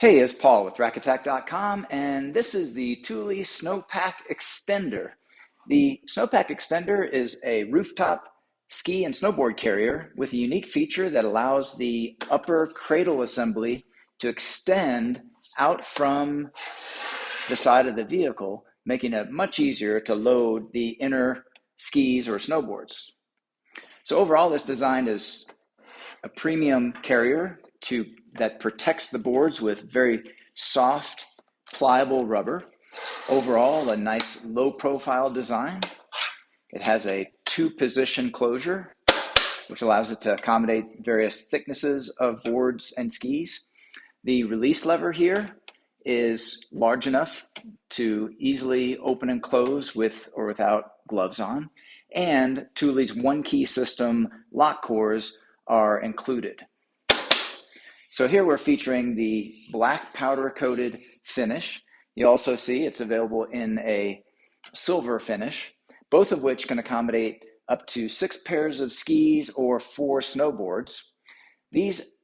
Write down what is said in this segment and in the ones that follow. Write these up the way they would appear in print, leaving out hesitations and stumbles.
Hey, it's Paul with RackAttack.com, and this is the Thule Snowpack Extender. The Snowpack Extender is a rooftop ski and snowboard carrier with a unique feature that allows the upper cradle assembly to extend out from the side of the vehicle, making it much easier to load the inner skis or snowboards. So overall, this design is a premium carrier that protects the boards with very soft, pliable rubber. Overall, a nice low-profile design. It has a two-position closure, which allows it to accommodate various thicknesses of boards and skis. The release lever here is large enough to easily open and close with or without gloves on. And Thule's one-key system lock cores are included. So here we're featuring the black powder coated finish. You also see it's available in a silver finish, both of which can accommodate up to 6 pairs of skis or 4 snowboards. These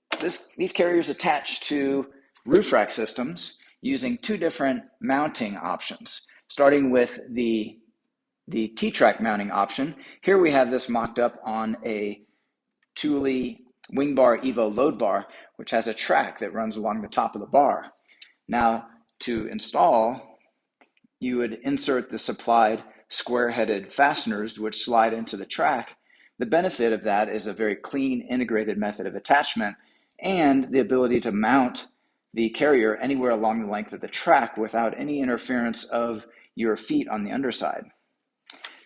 carriers attach to roof rack systems using 2 different mounting options, starting with the T-Track mounting option. Here we have this mocked up on a Thule Wingbar Evo load bar, which has a track that runs along the top of the bar. Now, to install, you would insert the supplied square-headed fasteners which slide into the track. The benefit of that is a very clean, integrated method of attachment and the ability to mount the carrier anywhere along the length of the track without any interference of your feet on the underside.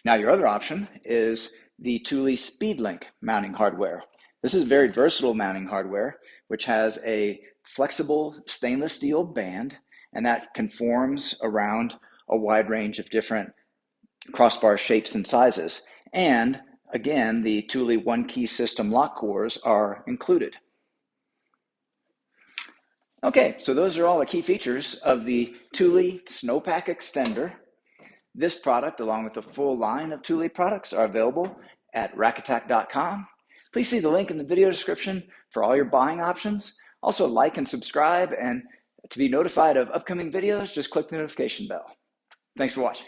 Now, your other option is the Thule SpeedLink mounting hardware. This is very versatile mounting hardware, which has a flexible stainless steel band, and that conforms around a wide range of different crossbar shapes and sizes. And again, the Thule one-key system lock cores are included. Okay, so those are all the key features of the Thule Snowpack Extender. This product, along with the full line of Thule products, are available at RackAttack.com. Please see the link in the video description for all your buying options. Also, like and subscribe, and to be notified of upcoming videos, just click the notification bell. Thanks for watching.